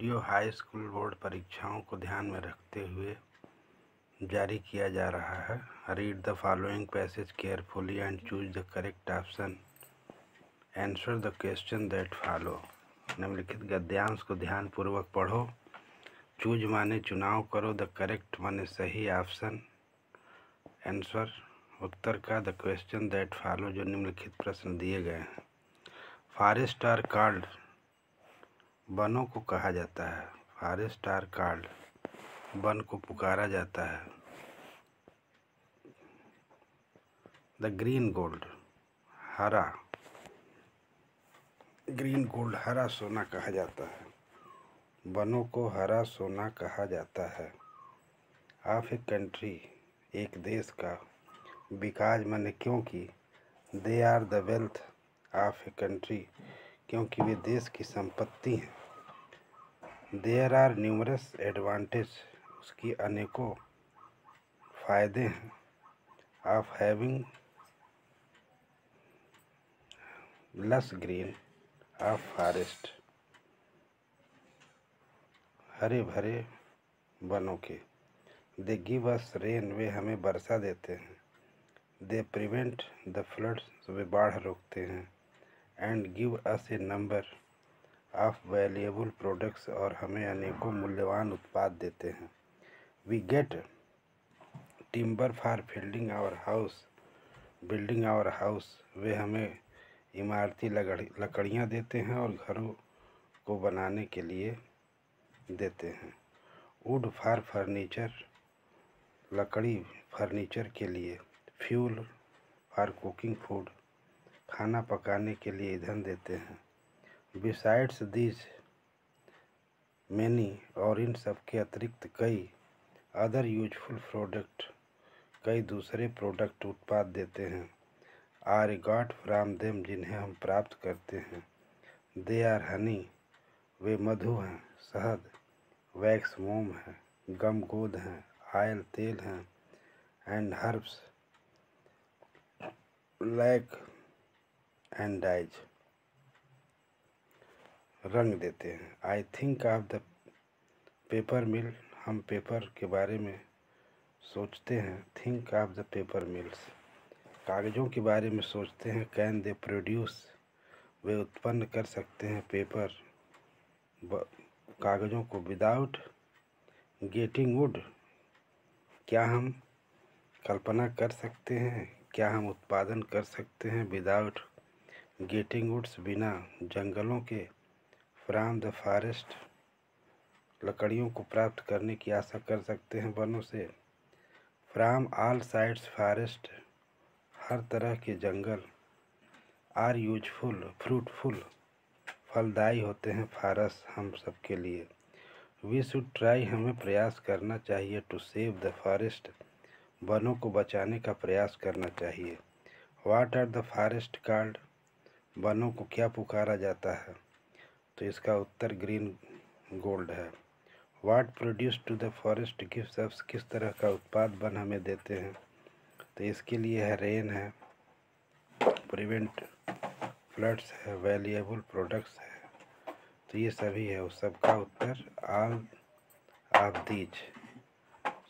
Video high school board परीक्षाओं को ध्यान में रखते हुए जारी किया जा रहा है। Read the following passage carefully and choose the correct option. Answer the question that follow. निम्नलिखित गद्यांश को ध्यानपूर्वक पढ़ो। चूज माने चुनाव करो, द करेक्ट माने सही ऑप्शन, आंसर उत्तर का, द क्वेश्चन दैट फॉलो जो निम्नलिखित प्रश्न दिए गए हैं। फॉरेस्ट आर कॉल्ड, वनों को कहा जाता है। फॉरेस्ट आर कॉल्ड, वन को पुकारा जाता है। द ग्रीन गोल्ड, हरा, ग्रीन गोल्ड हरा सोना कहा जाता है। वनों को हरा सोना कहा जाता है। ऑफ ए कंट्री, एक देश का। बिकॉज माने क्योंकि, they are the wealth of a country, क्योंकि वे देश की संपत्ति हैं। देयर आर न्यूमरस एडवांटेज, उसकी अनेकों फायदे हैं। ऑफ हैविंग लस ग्रीन ऑफ फॉरेस्ट, हरे भरे वनों के। दे गिव अस रेन, वे हमें वर्षा देते हैं। दे प्रिवेंट द फ्लड्स, वे बाढ़ रोकते हैं। And give us a number of valuable products, और हमें अनेकों मूल्यवान उत्पाद देते हैं। We get timber for building our house, वे हमें इमारती लकड़ियाँ देते हैं और घरों को बनाने के लिए देते हैं। वुड फॉर फर्नीचर, लकड़ी फर्नीचर के लिए। फ्यूल फॉर कुकिंग फूड, खाना पकाने के लिए ईंधन देते हैं। बिसाइड्स दीज मैनी, और इन सब के अतिरिक्त कई। अदर यूजफुल प्रोडक्ट, कई दूसरे प्रोडक्ट उत्पाद देते हैं। आर गॉट फ्राम देम, जिन्हें हम प्राप्त करते हैं। दे आर हनी, वे मधु हैं, शहद। वैक्स मोम है, गम गोंद हैं, ऑयल तेल हैं। And herbs lac and dyes, रंग देते हैं। I think of the paper mill, हम पेपर के बारे में सोचते हैं। Think of the paper mills, कागज़ों के बारे में सोचते हैं। कैन दे प्रोड्यूस, वे उत्पन्न कर सकते हैं पेपर, कागज़ों को। विदाउट गेटिंग वुड, क्या हम कल्पना कर सकते हैं, क्या हम उत्पादन कर सकते हैं। विदाउट गेटिंग वुड्स, बिना जंगलों के। फ्रॉम द फॉरेस्ट, लकड़ियों को प्राप्त करने की आशा कर सकते हैं वनों से। फ्रॉम ऑल साइड्स फॉरेस्ट, हर तरह के जंगल। आर यूजफुल फ्रूटफुल, फलदायी होते हैं। फॉरस, हम सब के लिए। वी शुड ट्राई, हमें प्रयास करना चाहिए। टू सेव द फॉरेस्ट, वनों को बचाने का प्रयास करना चाहिए। What are the forest called, वनों को क्या पुकारा जाता है। तो इसका उत्तर ग्रीन गोल्ड है। What produce to the forest gives us, किस तरह का उत्पाद वन हमें देते हैं। तो इसके लिए है रेन है, प्रिवेंट फ्लड्स है, वैल्यूएबल प्रोडक्ट्स है। तो ये सभी है, उस सबका उत्तर ऑल ऑफ दीज,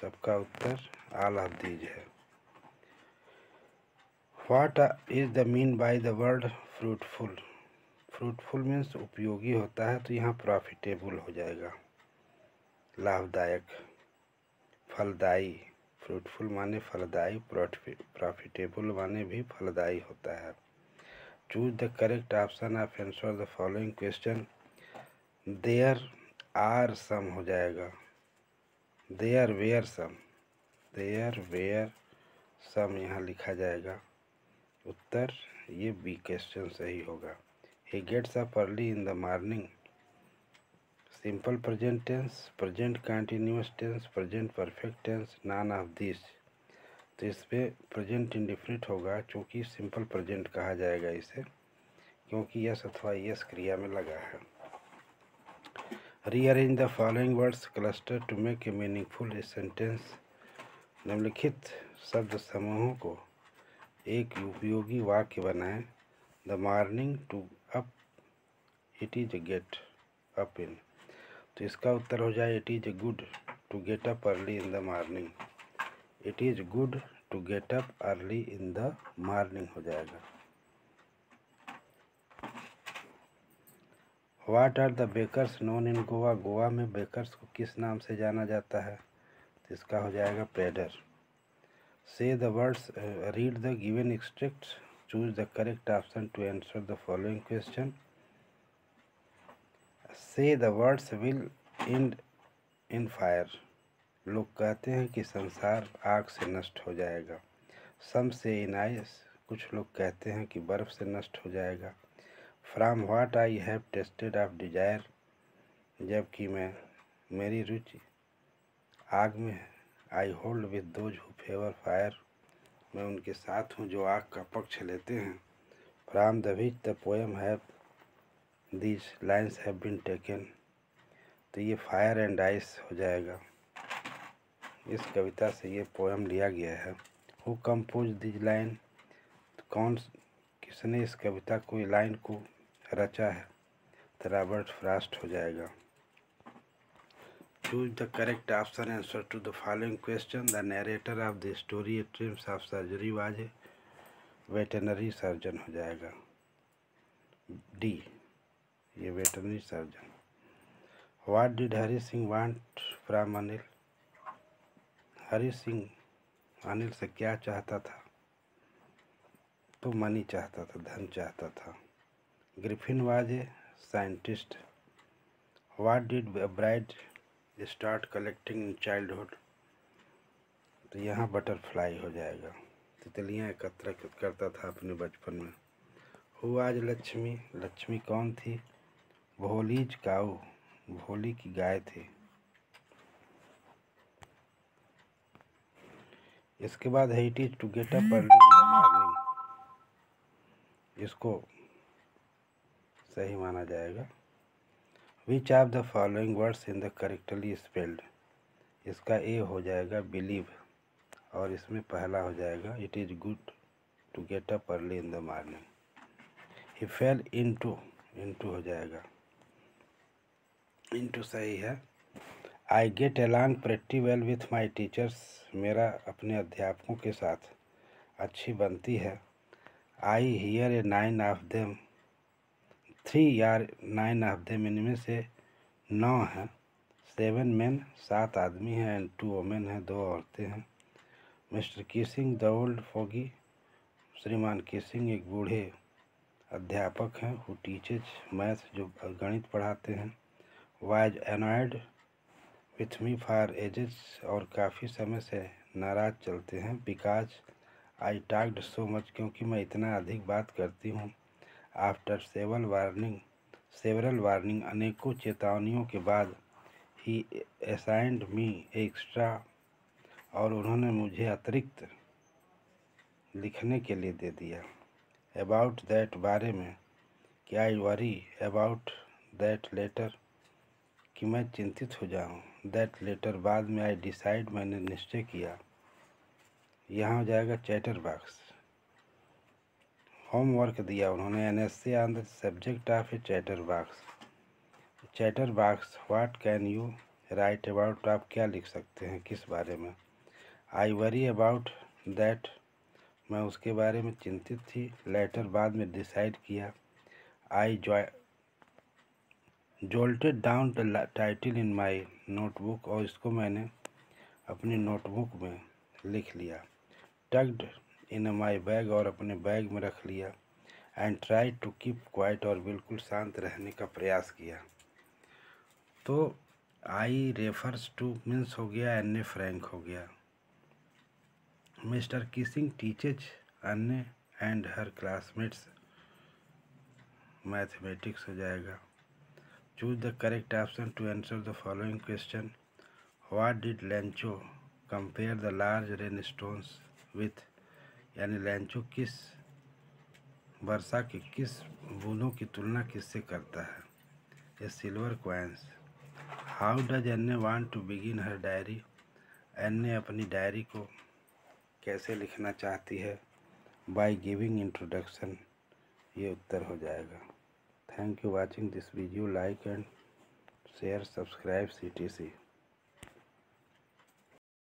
सबका उत्तर ऑल ऑफ दीज है। What is the mean by the word fruitful. Fruitful means उपयोगी होता है, तो यहाँ प्रॉफिटेबल हो जाएगा, लाभदायक, फलदायी। फ्रूटफुल माने फलदायी, प्रॉफिटेबल माने भी फलदायी होता है। Choose the correct option of answer the following question. There are some हो जाएगा, there were some, there were some यहाँ लिखा जाएगा। उत्तर ये बी क्वेश्चन सही होगा। He gets up early in the morning, simple present tense, present continuous tense, present perfect tense, none of this. तो इस पर प्रेजेंट इंडिफिनिट होगा, चूँकि सिंपल प्रेजेंट कहा जाएगा इसे, क्योंकि यस अथवा यस क्रिया में लगा है। Rearrange the following words cluster to make a meaningful sentence. निम्नलिखित शब्द समूहों को एक उपयोगी वाक्य बनाएं। The morning to up, it is get up in. तो इसका उत्तर हो जाए it is good to get up early in the morning. It is good to get up early in the morning हो जाएगा। What are the bakers known in Goa. Goa में bakers को किस नाम से जाना जाता है, तो इसका हो जाएगा पेडर। Say the words, read the given extracts, choose the correct option to answer the following question. Say the words will end in fire. लोग कहते हैं कि संसार आग से नष्ट हो जाएगा। सम से इन आइस। कुछ लोग कहते हैं कि बर्फ़ से नष्ट हो जाएगा। From what I have tested of desire. जबकि मेरी रुचि आग में है। I hold with those who favour fire. मैं उनके साथ हूँ जो आग का पक्ष लेते हैं। From the which the poem have these lines have been taken. तो ये फायर एंड आइस हो जाएगा। इस कविता से ये पोएम लिया गया है। Who compose these line. तो किसने इस कविता को लाइन को रचा है, तो रॉबर्ट फ्रॉस्ट हो जाएगा। Choose the correct option answer to the following question. The narrator of the story a dreams of surgery was a veterinary surgeon हो जाएगा। डी, ये veterinary surgeon. What did Hari Singh want from Anil. Hari Singh Anil से क्या चाहता था, तो मनी चाहता था, धन चाहता था। Griffin was a scientist. What did bride start collecting in childhood. तो यहाँ बटरफ्लाई हो जाएगा। तितलियाँ एकत्र करता था अपने बचपन में। हु आज लक्ष्मी। लक्ष्मी कौन थी। भोलीज काऊ। भोली की गाय थी। इसके बाद है it is to get up early in the morning. इसको सही माना जाएगा। Which of the following words in the correctly spelled. इसका ए हो जाएगा बिलीव, और इसमें पहला हो जाएगा it is good to get up early in the morning. He fell into, into हो जाएगा। इनटू सही है। I get along pretty well with my teachers. मेरा अपने अध्यापकों के साथ अच्छी बनती है। I hear a 9 of them. 3 या 9 ऑफ देम, इनमें से 9 हैं। 7 मेन, 7 आदमी हैं, एंड 2 वोमेन हैं, 2 औरतें हैं। Mister Keesing the old foggy. श्रीमान किसिंग एक बूढ़े अध्यापक हैं। हु टीचेज मैथ, जो गणित पढ़ाते हैं। Was annoyed with me for ages, और काफ़ी समय से नाराज चलते हैं। Because I talked so much, क्योंकि मैं इतना अधिक बात करती हूँ। आफ्टर सेवरल वार्निंग, अनेकों चेतावनियों के बाद। ही असाइंड मी एक्स्ट्रा, और उन्होंने मुझे अतिरिक्त लिखने के लिए दे दिया। अबाउट दैट, बारे में। कि I worry about that letter, कि मैं चिंतित हो जाऊँ। दैट लेटर, बाद में। आई डिसाइड, मैंने निश्चय किया। यहाँ हो जाएगा चैटर बॉक्स। होमवर्क दिया उन्होंने। An essay on the subject of a chatter box. Chatter box, what can you write about. आप क्या लिख सकते हैं, किस बारे में। आई वरी अबाउट दैट, मैं उसके बारे में चिंतित थी। लेटर, बाद में। डिसाइड किया। I jolted down the title in my notebook, और इसको मैंने अपनी नोटबुक में लिख लिया। टग्ड इन माई बैग, और अपने बैग में रख लिया। And try to keep quiet, और बिल्कुल शांत रहने का प्रयास किया। तो आई रेफर्स टू मीन्स हो गया, एन्ने फ्रैंक हो गया। Mister Keesing teaches Anne and her classmates mathematics हो जाएगा। Choose the correct option to answer the following question. What did Lencho compare the large rain stones with, यानी लैंचो किस वर्षा के किस बूंदों की तुलना किससे करता है। A silver coins. How does Anne want to begin her diary. Anne अपनी डायरी को कैसे लिखना चाहती है। बाय गिविंग इंट्रोडक्शन, ये उत्तर हो जाएगा। Thank you watching this video. Like and share, subscribe CTC।